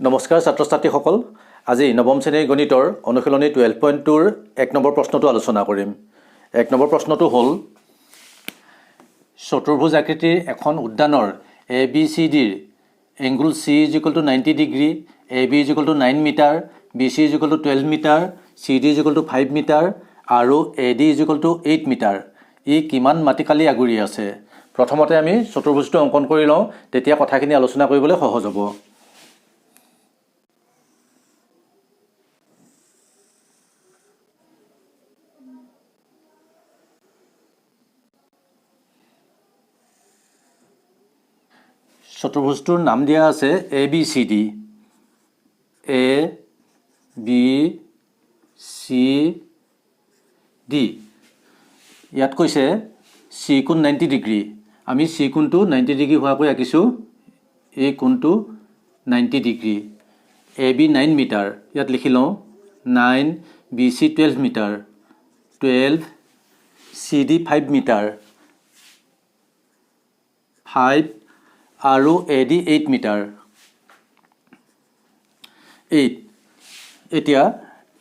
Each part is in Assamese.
নমস্কাৰ ছাত্ৰ-ছাত্ৰীসকল, আজি নৱম শ্ৰেণীৰ গণিতৰ অনুশীলনী 12.2ৰ 1 নম্বৰ প্ৰশ্নটো আলোচনা কৰিম। 1 নম্বৰ প্ৰশ্নটো হ'ল চতুৰ্ভুজ আকৃতিৰ এখন উদ্যানৰ ABCDৰ angle C = 90 degree, AB = 9 metre, BC = 12 metre, CD = 5 metre আৰু AD = 8 মিটাৰ। ই কিমান মাটিকালি আগুৰি আছে? প্ৰথমতে আমি চতুৰ্ভুজটো অংকন কৰি লওঁ, তেতিয়া কথাখিনি আলোচনা কৰিবলৈ সহজ হ'ব। চতুৰ্ভুজটোৰ নাম দিয়া আছে ABCD। ABCD। ইয়াত কৈছে C কোণ 90 ডিগ্ৰী। আমি C কোণটো 90 ডিগ্ৰী হোৱাকৈ আঁকিছোঁ। A কোণটো 90 ডিগ্ৰী। AB 9 metre. ইয়াত লিখি লওঁ 9, BC 12 মিটাৰ, 12, CD 5 মিটাৰ, 5 আৰু AD 8 মিটাৰ, 8। এতিয়া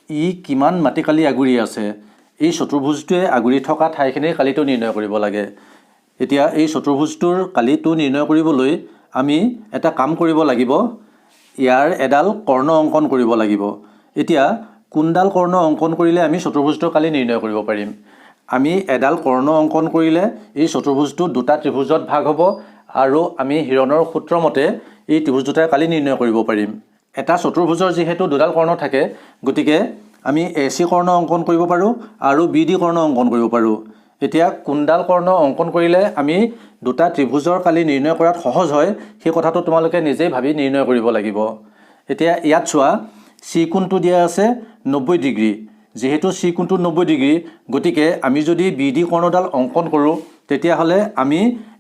ই কিমান মাটিকালি আগুৰি আছে? এই চতুৰ্ভুজটোৱে আগুৰি থকা ঠাইখিনিৰ কালিটো নিৰ্ণয় কৰিব লাগে। এতিয়া এই চতুৰ্ভুজটোৰ কালিটো নিৰ্ণয় কৰিবলৈ আমি এটা কাম কৰিব লাগিব। ইয়াৰ এডাল কৰ্ণ অংকন কৰিব লাগিব। এতিয়া কোনডাল কৰ্ণ অংকন কৰিলে আমি চতুৰ্ভুজটোৰ কালি নিৰ্ণয় কৰিব পাৰিম? আমি এডাল কৰ্ণ অংকন কৰিলে এই চতুৰ্ভুজটো দুটা ত্ৰিভুজত ভাগ হ'ব আৰু আমি হিৰণৰ সূত্ৰ মতে এই ত্ৰিভুজ দুটাৰ কালি নিৰ্ণয় কৰিব পাৰিম। এটা চতুৰ্ভুজৰ যিহেতু দুডাল কৰ্ণ থাকে, গতিকে আমি AC কৰ্ণ অংকন কৰিব পাৰোঁ আৰু BD কৰ্ণ অংকন কৰিব পাৰোঁ। এতিয়া কোনডাল কৰ্ণ অংকন কৰিলে আমি দুটা ত্ৰিভুজৰ কালি নিৰ্ণয় কৰাত সহজ হয়, সেই কথাটো তোমালোকে নিজেই ভাবি নিৰ্ণয় কৰিব লাগিব। এতিয়া ইয়াত চোৱা, C কোণটো দিয়া আছে 90 ডিগ্ৰী। যিহেতু C কোণটো 90 ডিগ্ৰী, গতিকে আমি যদি BD কৰ্ণডাল অংকন কৰোঁ, তেতিয়াহ'লে আমি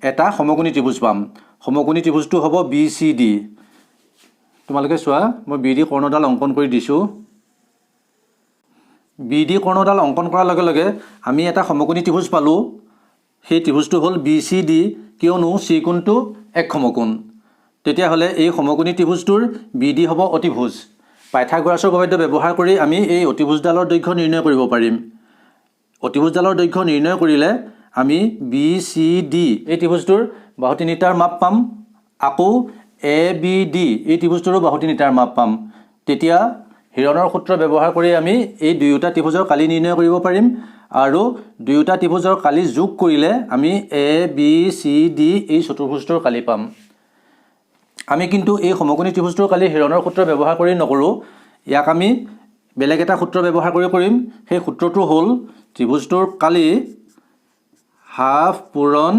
এটা সমকোণী ত্ৰিভুজ পাম। সমকোণী ত্ৰিভুজটো হ'ব BCD। তোমালোকে চোৱা, মই BD কৰ্ণডাল অংকন কৰি দিছোঁ। BD কৰ্ণডাল অংকন কৰাৰ লগে লগে আমি এটা সমকোণী ত্ৰিভুজ পালোঁ। সেই ত্ৰিভুজটো হ'ল BCD, কিয়নো C কোণটো এক সমকোণ। তেতিয়াহ'লে এই সমকোণী ত্ৰিভুজটোৰ BD হ'ব অতিভুজ। পাইথাগোৰাছৰ উপপাদ্য ব্যৱহাৰ কৰি আমি এই অতিভুজডালৰ দৈৰ্ঘ্য নিৰ্ণয় কৰিব পাৰিম। অতিভুজডালৰ দৈৰ্ঘ্য নিৰ্ণয় কৰিলে আমি BCD এই ত্ৰিভুজটোৰ বাহু তিনিটাৰ মাপ পাম। আকৌ ABD এই ত্ৰিভুজটোৰো বাহু তিনিটাৰ মাপ পাম। তেতিয়া হিৰণৰ সূত্ৰ ব্যৱহাৰ কৰি আমি এই দুয়োটা ত্ৰিভুজৰ কালি নিৰ্ণয় কৰিব পাৰিম আৰু দুয়োটা ত্ৰিভুজৰ কালি যোগ কৰিলে আমি ABCD এই চতুৰ্ভুজটোৰ কালি পাম। আমি কিন্তু এই সমকোণী ত্ৰিভুজটোৰ কালি হিৰণৰ সূত্ৰ ব্যৱহাৰ কৰি নকৰোঁ। ইয়াক আমি বেলেগ এটা সূত্ৰ ব্যৱহাৰ কৰি কৰিম। সেই সূত্ৰটো হ'ল ত্ৰিভুজটোৰ কালি হাফ পূৰণ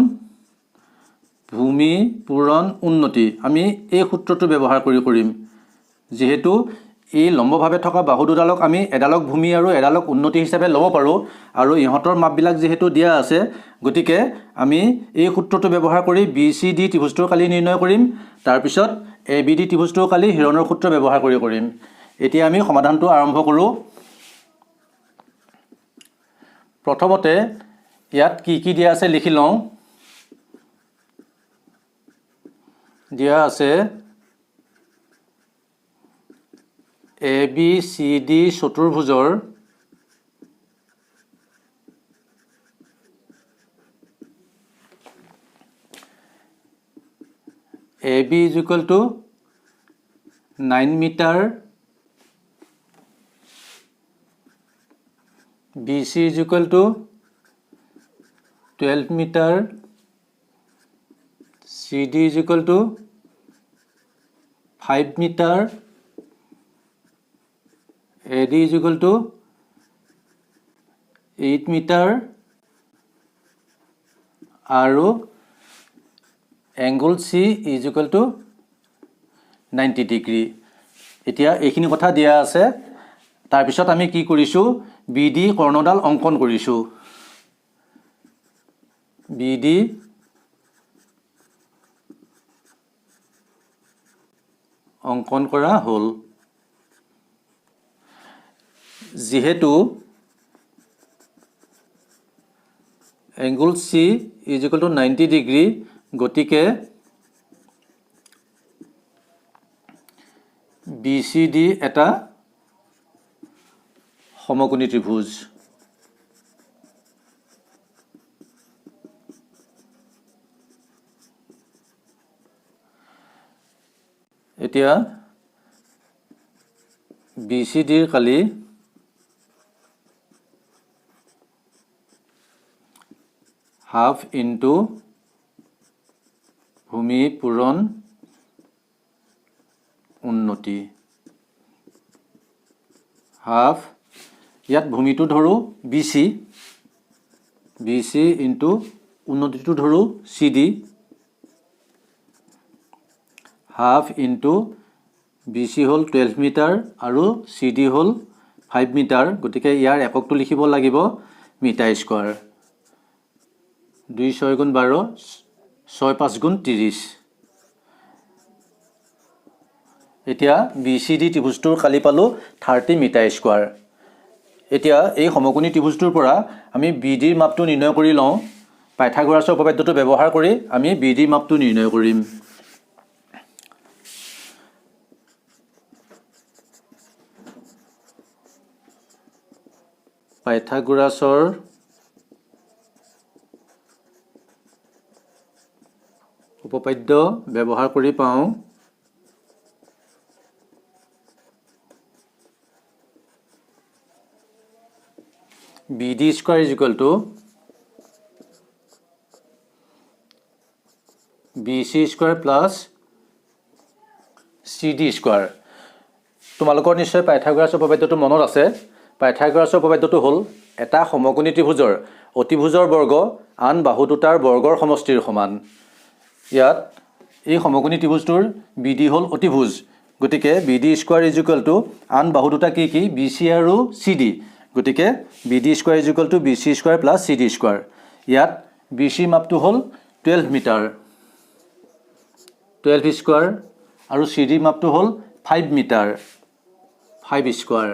ভূমি পূৰণ উন্নতি। আমি এই সূত্ৰটো ব্যৱহাৰ কৰি কৰিম। যিহেতু এই লম্বভাৱে থকা বাহু দুডালক আমি এডালক ভূমি আৰু এডালক উন্নতি হিচাপে ল'ব পাৰোঁ আৰু ইহঁতৰ মাপবিলাক যিহেতু দিয়া আছে, গতিকে আমি এই সূত্ৰটো ব্যৱহাৰ কৰি BCD ত্ৰিভুজটোৰ কালি নিৰ্ণয় কৰিম। তাৰপিছত ABD ত্ৰিভুজটোৰ কালি হিৰণৰ সূত্ৰ ব্যৱহাৰ কৰি কৰিম। এতিয়া আমি সমাধানটো আৰম্ভ কৰোঁ। প্ৰথমতে ইয়াত কি কি দিয়া আছে লিখি লওঁ। দিয়া আছে ABCD চতুৰ্ভুজৰ AB = 9 metre, BC = 12 metre, CD = 5 metre, AD = 8 metre আৰু এংগুল C = 90 ডিগ্ৰী। এতিয়া এইখিনি কথা দিয়া আছে। তাৰপিছত আমি কি কৰিছোঁ, BD কৰ্ণডাল অংকন কৰিছোঁ। BD অংকন কৰা হ'ল। যিহেতু angle C is equal to 90 degree গতিকে BCD এটা সমকোণী ত্ৰিভুজ এতিয়া BCDৰ কালি হাফ ইনটু ভূমি পূৰণ উন্নতি হাফ ইয়াত ভূমিটো ধৰো BC ইনটু উন্নতিটো ধৰো CD হাফ ইনটু BC হ'ল 12 মিটাৰ আৰু CD হ'ল 5 মিটাৰ গতিকে ইয়াৰ এককটো লিখিব লাগিব মিটাৰ স্কয়াৰ 2 6 গুণ 12 6 5 গুণ 30 এতিয়া BCD ত্ৰিভুজটোৰ কালি পালো 30 মিটাৰ স্কয়াৰ এতিয়া এই সমকোণী ত্ৰিভুজটোৰ পৰা আমি BD ৰ মাপটো নিৰ্ণয় কৰি লওঁ পাইথাগোৰাছৰ উপপাদ্যটো ব্যৱহাৰ কৰি আমি BD মাপটো নিৰ্ণয় কৰিম পাইথাগোৰাছৰ উপপাদ্য ব্যৱহাৰ কৰি পাওঁ BD square is equal to BC square plus CD square তোমালোকৰ নিশ্চয় পাইথাগোৰাছৰ উপপাদ্যটো মনত আছে পাইথাগোৰাছৰ উপপাদ্যটো হ'ল এটা সমকোণী ত্ৰিভুজৰ অতিভুজৰ বৰ্গ আন বাহু দুটাৰ বৰ্গৰ সমষ্টিৰ সমান ইয়াত এই সমকোণী ত্ৰিভুজটোৰ BD হ'ল অতিভুজ গতিকে BD square is equal to আন বাহু দুটা কি BC আৰু CD গতিকে BD square is equal to BC square plus CD square ইয়াত BC মাপটো হ'ল 12 মিটাৰ 12 square আৰু CD মাপটো হ'ল 5 মিটাৰ 5 square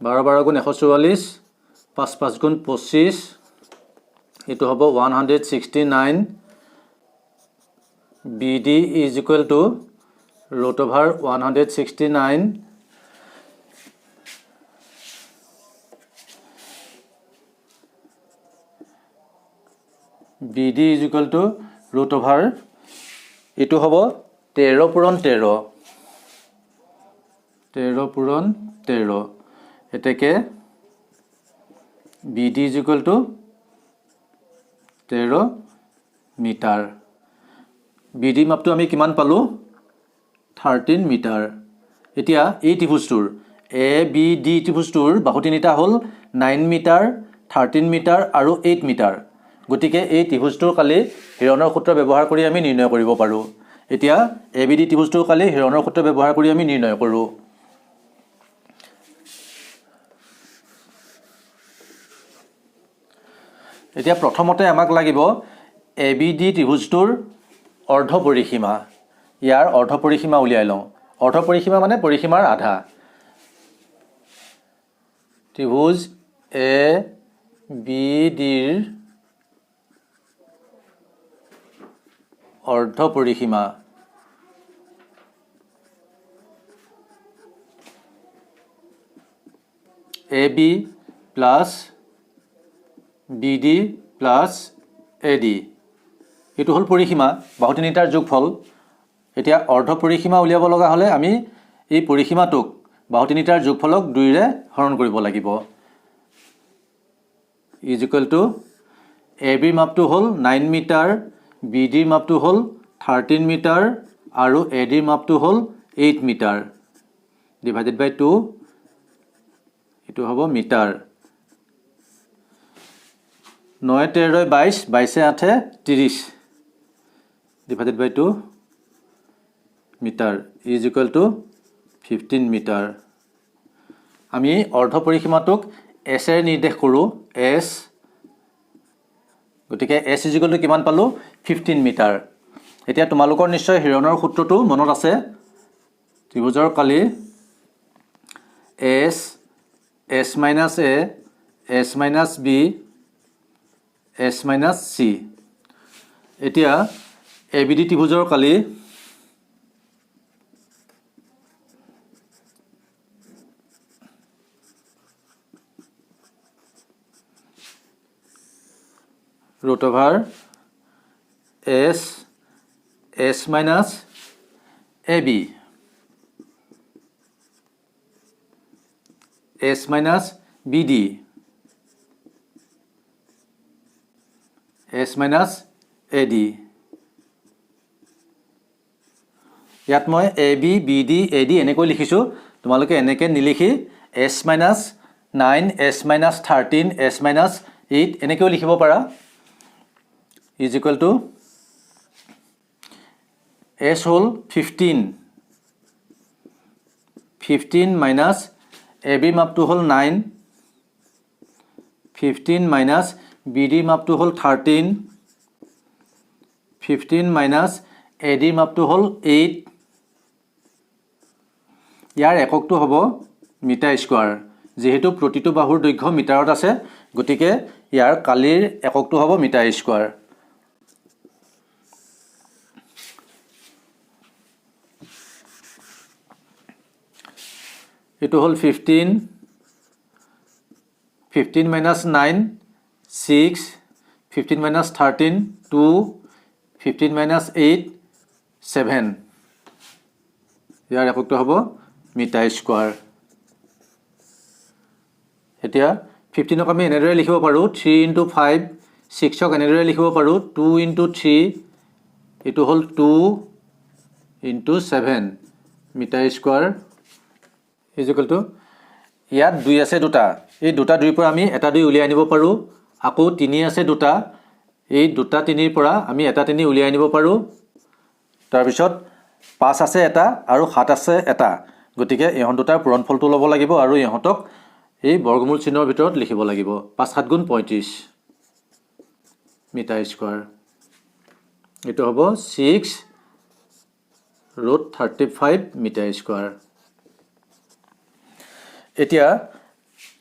12 12 গুণ 144 5 5 গুণ 25 এটো হ'ব 169 BD is equal to root over 169 BD is equal to root over এটো হ'ব 13 পূৰণ 13 13 পূৰণ 13 এতেকে BD is equal to 13 metre BD মাপটো আমি কিমান পালো 13 মিটাৰ এতিয়া এই ত্ৰিভুজটোৰ ABD ত্ৰিভুজটোৰ বাহু তিনিটা হ'ল 9 মিটাৰ 13 মিটাৰ আৰু 8 মিটাৰ গতিকে এই ত্ৰিভুজটোৰ কালি হিৰণৰ সূত্ৰ ব্যৱহাৰ কৰি আমি নিৰ্ণয় কৰিব পাৰো এতিয়া ABD ত্ৰিভুজটোৰ কালি হিৰণৰ সূত্ৰ ব্যৱহাৰ কৰি আমি নিৰ্ণয় কৰো এতিয়া প্ৰথমতে আমাক লাগিব ABD ত্ৰিভুজটোৰ অৰ্ধ পৰিসীমা ইয়াৰ অৰ্ধ পৰিসীমা উলিয়াই লওঁ অৰ্ধ পৰিসীমা মানে পৰিসীমাৰ আধা ত্ৰিভুজ ABD ৰ অৰ্ধ পৰিসীমা AB plus BD plus AD এটো হল পৰিসীমা বাহু তিনিটাৰ যোগফল এতিয়া অৰ্ধ পৰিসীমা উলিয়াব লগা হলে আমি এই পৰিসীমাটোক বাহু তিনিটাৰ যোগফলক 2 ৰে হৰণ কৰিব লাগিব is equal to AB মাপটো হল 9 মিটাৰ BD মাপটো হল 13 মিটাৰ আৰু AD মাপটো হল 8 মিটাৰ divided by 2 এটো হ'ব metre 9 13 22 22 8 30 divided by 2 metre is equal to 15 metre আমি অৰ্ধ পৰিসীমাটোক S এৰ নিৰ্দেশ কৰো S গতিকে S is equal to কিমান পালো 15 মিটাৰ এতিয়া তোমালোকৰ নিশ্চয় হিৰণৰ সূত্ৰটো মনত আছে ত্ৰিভুজৰ কালি S S minus A S minus B S minus C এতিয়া ABD ত্ৰিভুজৰ কালি root over S minus AB S minus BD S minus AD ইয়াত মই AB BD AD এনেকৈ লিখিছোঁ তোমালোকে এনেকৈ নিলিখি S minus 9 S minus 13 S minus 8 এনেকৈ লিখিব পাৰা is equal to S whole 15 minus AB map to whole 9 15 minus BD map to whole 13 15 minus AD map to whole 8 ইয়াৰ এককটো হ'ব মিটাৰ স্কয়াৰ যেহেতু প্ৰতিটো বাহুৰ দৈৰ্ঘ্য মিটাৰত আছে গতিকে ইয়াৰ কালিৰ এককটো হ'ব মিটাৰ স্কয়াৰ এটো হল 15 minus 9 6 15 minus 13 2 15 minus 8 7 ইয়াৰ এককটো হ'ব মিটাৰ স্কয়াৰ এতিয়া 15 ক আমি এনেদৰে লিখিব পাৰো 3 into 5 6 ক এনেদৰে লিখিব পাৰো 2 into 3 এটো হল 2 into 7 metre square is equal to ইয়াত 2 আছে দুটা এই দুটা দুইৰ পৰা আমি এটা দুই উলিয়াই আনিব পাৰো আকৌ 3 আছে দুটা এই দুটা 3ৰ পৰা আমি এটা 3 উলিয়াই আনিব পাৰো তাৰ পিছত 5 আছে এটা আৰু 7 আছে এটা গতিকে ইহত দুটাৰ পূৰণফলটো ল'ব লাগিব আৰু ইহতক এই বৰ্গমূল চিহ্নৰ ভিতৰত লিখিব লাগিব 5 7 গুণ 35 মিটাৰ স্কয়াৰ এটো হ'ব 6 root 35 মিটাৰ স্কয়াৰ এতিয়া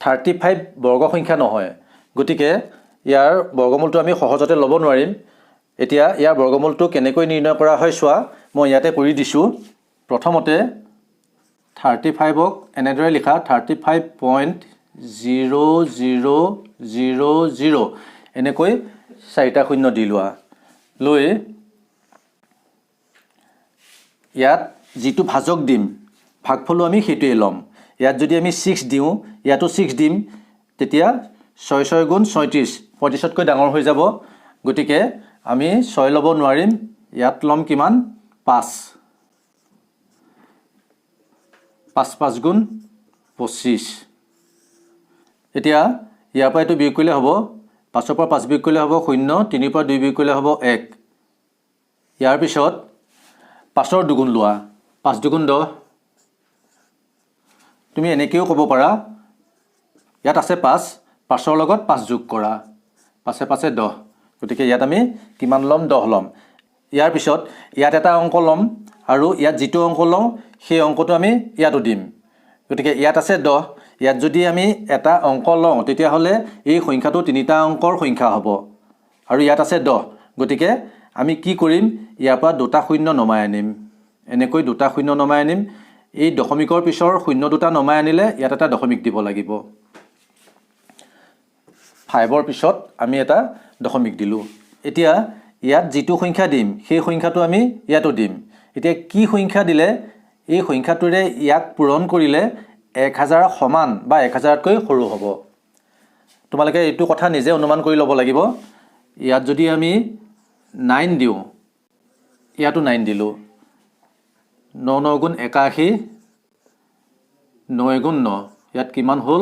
35 বৰ্গ সংখ্যা নহয় গতিকে ইয়াৰ বৰ্গমূলটো আমি সহজতে ল'ব নোৱাৰিম এতিয়া ইয়াৰ বৰ্গমূলটো কেনেকৈ নিৰ্ণয় কৰা হয় চোৱা মই ইয়াতে কৰি দিছো প্ৰথমতে 35ক এনেদৰে লিখা 35.0000 এনেকৈ চাৰিটা শূন্য দি লোৱা লৈ ইয়াত যেটো ভাজক দিম ভাগফলও আমি হেতুৱে লম ইয়াত যদি আমি 6 দিও ইয়াতো 6 দিম তেতিয়া 6 6 গুণ 36 35 তকৈ ডাঙৰ হৈ যাব গতিকে আমি 6 লব নোৱাৰিম ইয়াত লম কিমান 5 5 5 গুণ 25 এতিয়া ইয়াৰ পৰা এটো বিয়োগ কৰিলে হ'ব 5 ৰ পৰা 5 বিয়োগ কৰিলে হ'ব 0 3 ৰ পৰা 2 বিয়োগ কৰিলে হ'ব 1 ইয়াৰ পিছত 5 ৰ দুগুণ লোৱা 5 দুগুণ 10 তুমি এনেকেও ক'ব পাৰা ইয়াত আছে 5 5 ৰ লগত 5 যোগ কৰা 5 5 10 গতিকে ইয়াত আমি কিমান লম 10 লম ইয়াৰ পিছত ইয়াত এটা অংক লম আৰু ইয়াত যেটো অংক লম সেই অংকটো আমি ইয়াতো দিম গতিকে ইয়াত আছে 10 ইয়াত যদি আমি এটা অংক লওঁ তেতিয়া হলে এই সংখ্যাটো তিনিটা অংকৰ সংখ্যা হ'ব আৰু ইয়াত আছে 10 গতিকে আমি কি কৰিম ইয়াৰ পৰা দুটা শূন্য নমাই আনিম এনেকৈ দুটা শূন্য নমাই আনিম এই দশমিকৰ পিছৰ শূন্য দুটা নমাই আনিলে ইয়াত এটা দশমিক দিব লাগিব 5 ৰ পিছত আমি এটা দশমিক দিলো এতিয়া ইয়াত যেটো সংখ্যা দিম সেই সংখ্যাটো আমি ইয়াতো দিম এতিয়া কি সংখ্যা দিলে এই সংখ্যাটোৰে ইয়াক পূৰণ কৰিলে 1000 সমান বা 1000 তকৈ সৰু হ'ব তোমালোকে এইটো কথা নিজে অনুমান কৰি ল'ব লাগিব ইয়াত যদি আমি 9 দিও ইয়াতো 9 দিলো 9 9 গুণ 81 9 গুণ 9 ইয়াত কিমান হ'ল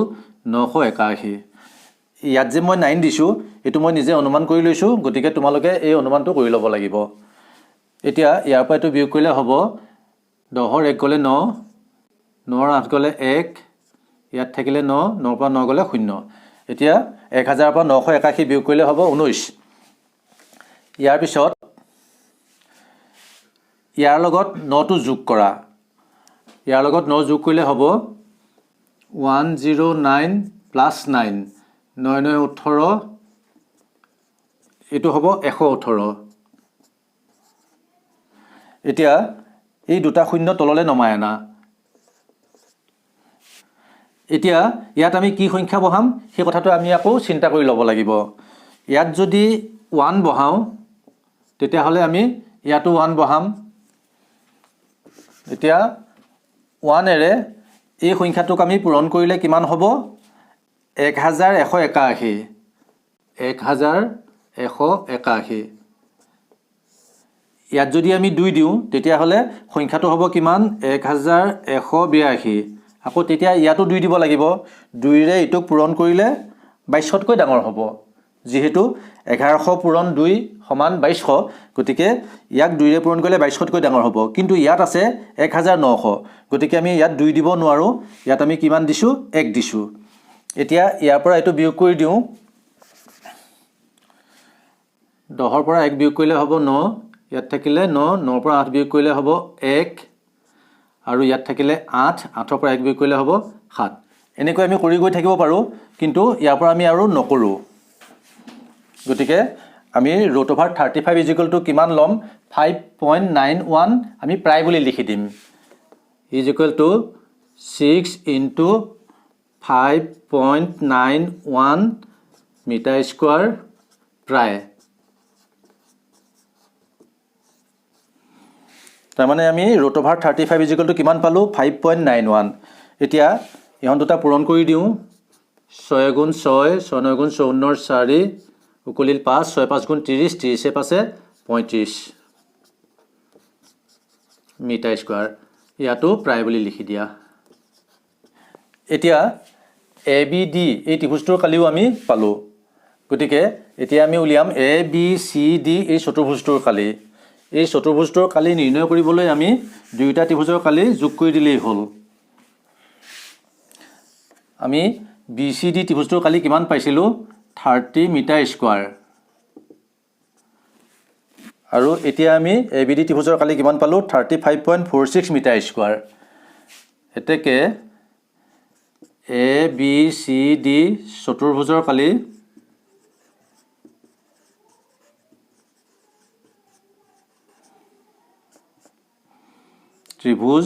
981 ইয়াত যে মই 9 দিছো এটো মই নিজে অনুমান কৰি লৈছো গতিকে তোমালোকে এই অনুমানটো কৰি ল'ব লাগিব এতিয়া ইয়াৰ পৰা এটো বিয়োগ কৰিলে হ'ব 10 ৰ 1 গলে 9 9 ৰ 8 গলে 1 ইয়াত থাকিলে 9 9 ৰ পৰা 9 গলে 0 এতিয়া 1000 ৰ পৰা 981 বিয়োগ কৰিলে হ'ব 19 ইয়াৰ পিছত ইয়াৰ লগত 9 টো যোগ কৰা ইয়াৰ লগত 9 যোগ কৰিলে হ'ব 109 + 9 9 9 18 এইটো হ'ব 118 এতিয়া এই দুটা শূন্য তললৈ নমাই আনা এতিয়া ইয়াত আমি কি সংখ্যা বহাম সেই কথাটো আমি আকৌ চিন্তা কৰি ল'ব লাগিব ইয়াত যদি 1 বহাও তেতিয়া হলে আমি ইয়াতো 1 বহাম এতিয়া 1 এৰে এই সংখ্যাটোক আমি পূৰণ কৰিলে কিমান হ'ব 1181 1181 ইয়াত যদি আমি 2 দিওঁ তেতিয়া হলে সংখ্যাটো হ'ব কিমান 1182 আকৌ তেতিয়া ইয়াতো 2 দিব লাগিব 2 ৰে ইটোক পূৰণ কৰিলে 22 কৈ ডাঙৰ হ'ব যেহেতু 1100 পূৰণ 2 সমান 2200 গতিকে ইয়াক 2 ৰে পূৰণ কৰিলে 22 কৈ ডাঙৰ হ'ব কিন্তু ইয়াত আছে 1900 গতিকে আমি ইয়াত 2 দিব নোৱাৰো ইয়াত আমি কিমান দিছো 1 দিছো এতিয়া ইয়াৰ পৰা এটো বিয়োগ কৰি দিওঁ 10 ৰ পৰা 1 বিয়োগ কৰিলে হ'ব 9 ইয়াত থাকিলে 9 9 ৰ পৰা 8 বিয়োগ কৰিলে হ'ব 1 আৰু ইয়াত থাকিলে 8 8 ৰ পৰা 1 বিয়োগ কৰিলে হ'ব 7 এনেকৈ আমি কৰি গৈ থাকিব পাৰো কিন্তু ইয়াৰ পৰা আমি আৰু নকৰো গতিকে আমি √35 কিমান লম 5.91 আমি প্ৰায় বুলি লিখি দিম = 6 * 5.91 মিটাৰ স্কয়াৰ প্ৰায় তাৰ মানে আমি √35 কিমান পালো 5.91 এতিয়া ইহন দুটা পূৰণ কৰি দিও 6 * 6 6 * 9 = 54 4 উকলিল 5 6 5 * 30 30 পাছে 35 মিটাৰ স্কয়াৰ ইয়াতো প্ৰায় বুলি লিখি দিয়া এতিয়া ABD এই ত্ৰিভুজটোৰ কালিও আমি পালো গতিকে এতিয়া আমি উলিয়াম ABCD এই চতুৰ্ভুজটোৰ কালি এই চতুৰ্ভুজটোৰ কালি নিৰ্ণয় কৰিবলৈ আমি দুইটা ত্ৰিভুজৰ কালি যোগ কৰি দিলেই হ'ল আমি BCD ত্ৰিভুজটোৰ কালি কিমান পাইছিলো 30 মিটাৰ স্কয়াৰ আৰু এতিয়া আমি ABD ত্ৰিভুজৰ কালি কিমান পালো 35.46 মিটাৰ স্কয়াৰ এতেকে ABCD চতুৰ্ভুজৰ কালি ত্ৰিভুজ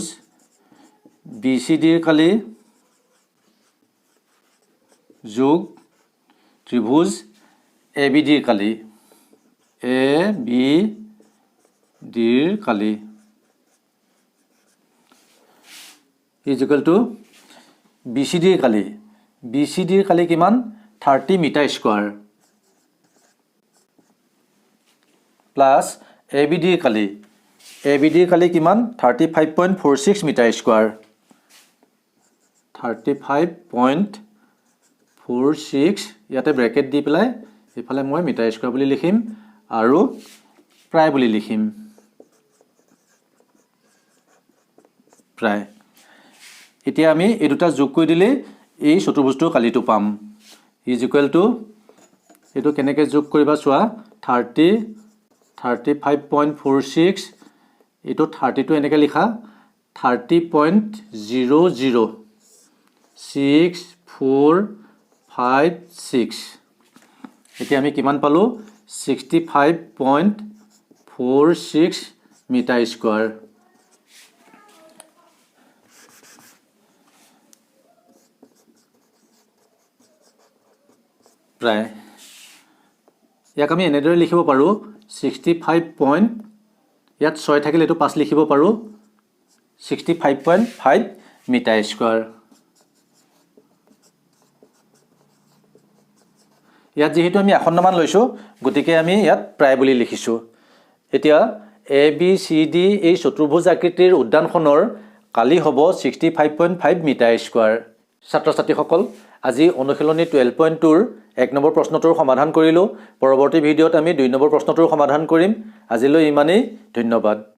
BCD ৰ কালি যোগ ত্ৰিভুজ ABD ৰ কালি ABD ৰ কালি = BCD ৰ কালি BCD ৰ কালি কিমান 30 মিটাৰ স্কয়াৰ প্লাস ABD ৰ কালি ABD ৰ কালি কিমান 35.46 মিটাৰ স্কয়াৰ 35.46 ইয়াতে ব্ৰেকেট দি পেলাই ইফালে মই মিটাৰ স্কয়াৰ বুলি লিখিম আৰু প্ৰায় বুলি লিখিম প্ৰায় এতিয়া আমি এই দুটা যোগ কৰি দিলে এই চতুৰ্ভুজটোৰ কালিটো পাম = এটো কেনেকৈ যোগ কৰিবা চোৱা 30 35.46 এটো 30 টো এনেকৈ লিখা 30.006456 এতিয়া আমি কিমান পালো 65.46 মিটাৰ স্কয়াৰ প্ৰায় ইয়াক আমি এনেদৰে লিখিব পাৰো 65. ইয়াত 6 থাকিলে এটো 5 লিখিব পাৰো 65.5 মিটাৰ স্কয়াৰ ইয়াত যেহেতু আমি এখণ্ডমান লৈছো গতিকে আমি ইয়াত প্ৰায় বুলি লিখিছো এতিয়া ABCD এই চতুৰ্ভুজ আকৃতিৰ উদ্যানখনৰ কালি হ'ব 65.5 মিটাৰ স্কয়াৰ ছাত্ৰ ছাত্ৰীসকল আজি অনুশীলনী 12.2 ৰ 1 নম্বৰ প্ৰশ্নটোৰ সমাধান কৰিলো পৰৱৰ্তী ভিডিঅত আমি 2 নম্বৰ প্ৰশ্নটোৰ সমাধান কৰিম আজিলৈ ইমানেই ধন্যবাদ